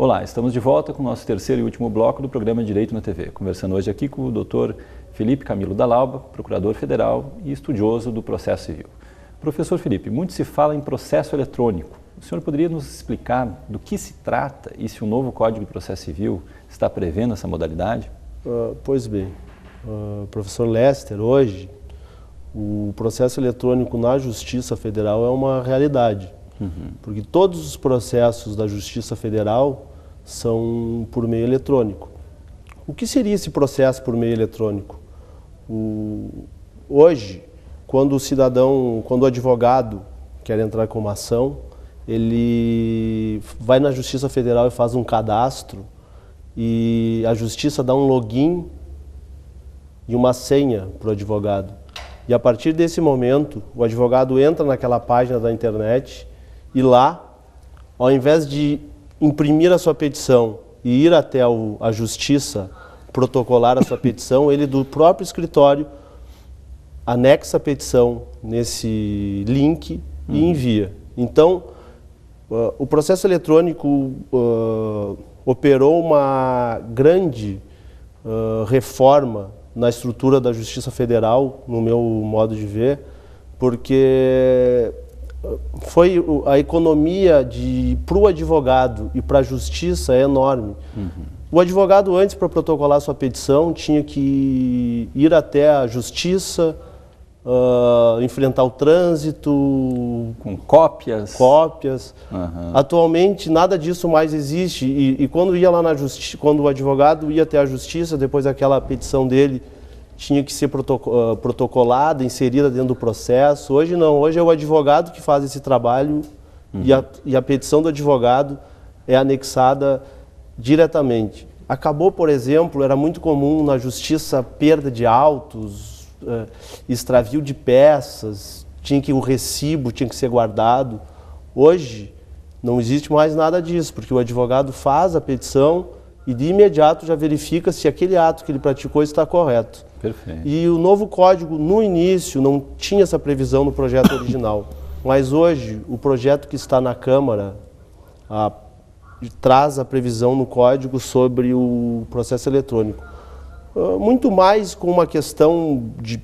Olá, estamos de volta com o nosso terceiro e último bloco do programa Direito na TV, conversando hoje aqui com o Dr. Felipe Camilo Dall'Alba, procurador federal e estudioso do processo civil. Professor Felipe, muito se fala em processo eletrônico. O senhor poderia nos explicar do que se trata e se o novo Código de Processo Civil está prevendo essa modalidade? Pois bem, professor Lester, hoje o processo eletrônico na Justiça Federal é uma realidade, porque todos os processos da Justiça Federal são por meio eletrônico. O que seria esse processo por meio eletrônico? Hoje, quando o advogado quer entrar com uma ação, ele vai na Justiça Federal e faz um cadastro e a Justiça dá um login e uma senha para o advogado. E a partir desse momento, o advogado entra naquela página da internet e lá, ao invés de imprimir a sua petição e ir até a Justiça protocolar a sua petição, ele do próprio escritório anexa a petição nesse link e envia. Então, o processo eletrônico operou uma grande reforma na estrutura da Justiça Federal, no meu modo de ver, porque foi a economia para o advogado e para a Justiça é enorme. O advogado, antes, para protocolar sua petição, tinha que ir até a Justiça, enfrentar o trânsito... Com cópias? Cópias. Atualmente, nada disso mais existe. E quando ia lá na Justiça, quando o advogado ia até a Justiça, depois aquela petição dele tinha que ser protocolada, inserida dentro do processo. Hoje não, hoje é o advogado que faz esse trabalho e a petição do advogado é anexada diretamente. Acabou, por exemplo, era muito comum na Justiça perda de autos, extravio de peças, o recibo tinha que ser guardado. Hoje não existe mais nada disso, porque o advogado faz a petição e de imediato já verifica se aquele ato que ele praticou está correto. Perfeito. E o novo código, no início, não tinha essa previsão no projeto original, mas hoje o projeto que está na Câmara traz a previsão no código sobre o processo eletrônico. Muito mais com uma questão de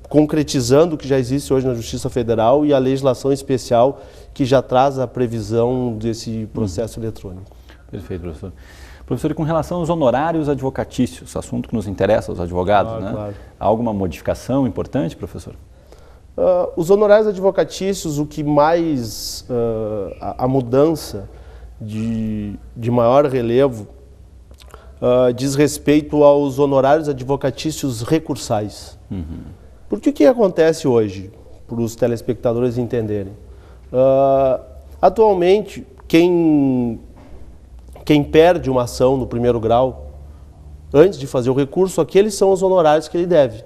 concretizando o que já existe hoje na Justiça Federal e a legislação especial que já traz a previsão desse processo eletrônico. Perfeito, professor. Professor, e com relação aos honorários advocatícios, assunto que nos interessa aos advogados, né? Claro. Há alguma modificação importante, professor? Os honorários advocatícios, o que mais, a mudança de maior relevo, diz respeito aos honorários advocatícios recursais. Porque o que acontece hoje, para os telespectadores entenderem? Atualmente, quem perde uma ação no primeiro grau, antes de fazer o recurso, aqueles são os honorários que ele deve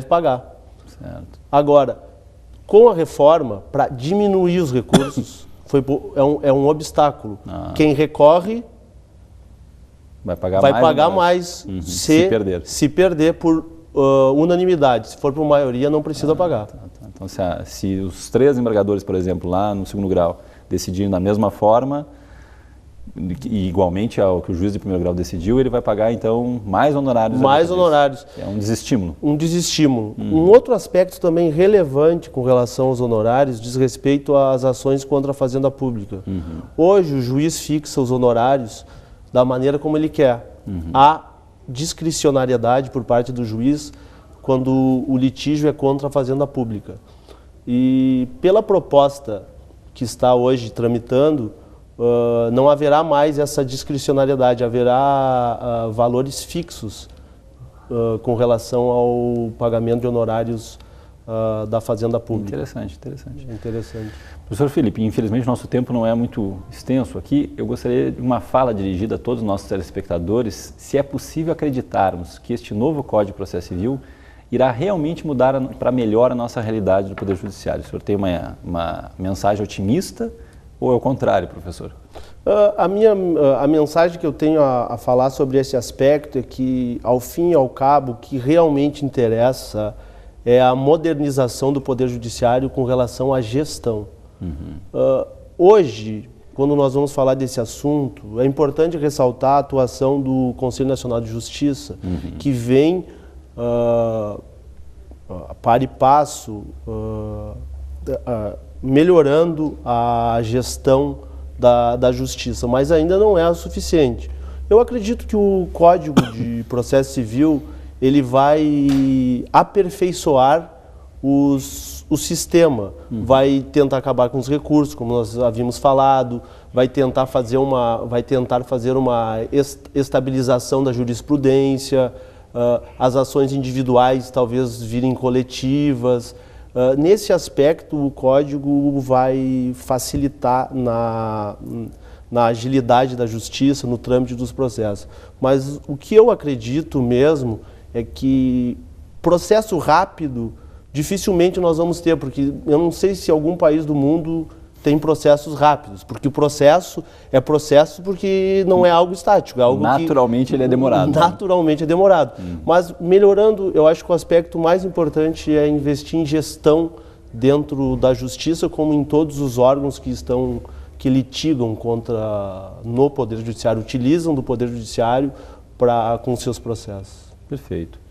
pagar. Certo. Agora, com a reforma, para diminuir os recursos, é um obstáculo. Quem recorre vai pagar mais se perder por unanimidade. Se for por maioria, não precisa pagar. Então, se os 3 embargadores, por exemplo, lá no segundo grau, decidirem da mesma forma, e igualmente ao que o juiz de primeiro grau decidiu, ele vai pagar, então, mais honorários. Mais honorários. É um desestímulo. Um desestímulo. Um outro aspecto também relevante com relação aos honorários diz respeito às ações contra a Fazenda Pública. Hoje, o juiz fixa os honorários da maneira como ele quer. Há discricionariedade por parte do juiz quando o litígio é contra a Fazenda Pública. E pela proposta que está hoje tramitando, não haverá mais essa discricionariedade, haverá valores fixos com relação ao pagamento de honorários da Fazenda Pública. Interessante. Professor Felipe, infelizmente nosso tempo não é muito extenso aqui. Eu gostaria de uma fala dirigida a todos os nossos telespectadores, se é possível acreditarmos que este novo Código de Processo Civil irá realmente mudar para melhor a nossa realidade do Poder Judiciário. O senhor tem uma mensagem otimista ou é o contrário, professor? A mensagem que eu tenho a falar sobre esse aspecto é que, ao fim e ao cabo, o que realmente interessa é a modernização do Poder Judiciário com relação à gestão. Hoje, quando nós vamos falar desse assunto, é importante ressaltar a atuação do Conselho Nacional de Justiça, que vem a par e passo melhorando a gestão da justiça, mas ainda não é o suficiente. Eu acredito que o Código de Processo Civil ele vai aperfeiçoar o sistema, vai tentar acabar com os recursos, como nós havíamos falado, vai tentar fazer uma estabilização da jurisprudência, as ações individuais talvez virem coletivas. Nesse aspecto, o Código vai facilitar na agilidade da justiça, no trâmite dos processos. Mas o que eu acredito mesmo é que processo rápido dificilmente nós vamos ter, porque eu não sei se algum país do mundo tem processos rápidos, porque o processo é processo porque não é algo estático, é algo naturalmente ele é demorado. Naturalmente é demorado. Mas melhorando, eu acho que o aspecto mais importante é investir em gestão dentro da justiça, como em todos os órgãos que litigam no Poder Judiciário, utilizam do Poder Judiciário com seus processos. Perfeito.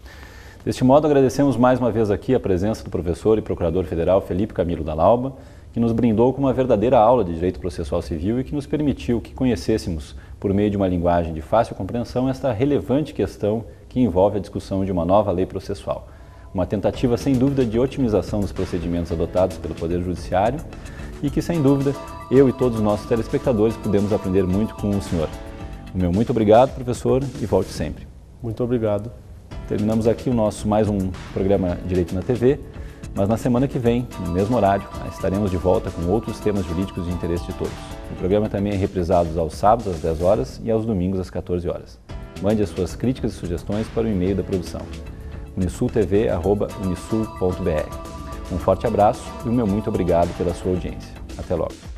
Deste modo, agradecemos mais uma vez aqui a presença do professor e procurador federal Felipe Camilo Dall'Alba, que nos brindou com uma verdadeira aula de Direito Processual Civil e que nos permitiu que conhecêssemos, por meio de uma linguagem de fácil compreensão, esta relevante questão que envolve a discussão de uma nova lei processual. Uma tentativa, sem dúvida, de otimização dos procedimentos adotados pelo Poder Judiciário e que, sem dúvida, eu e todos os nossos telespectadores pudemos aprender muito com o senhor. O meu muito obrigado, professor, e volte sempre. Muito obrigado. Terminamos aqui mais um programa Direito na TV, mas na semana que vem, no mesmo horário, estaremos de volta com outros temas jurídicos de interesse de todos. O programa também é reprisado aos sábados às 10 horas e aos domingos às 14 horas. Mande as suas críticas e sugestões para o e-mail da produção, unisultv@unisul.br. Um forte abraço e o meu muito obrigado pela sua audiência. Até logo.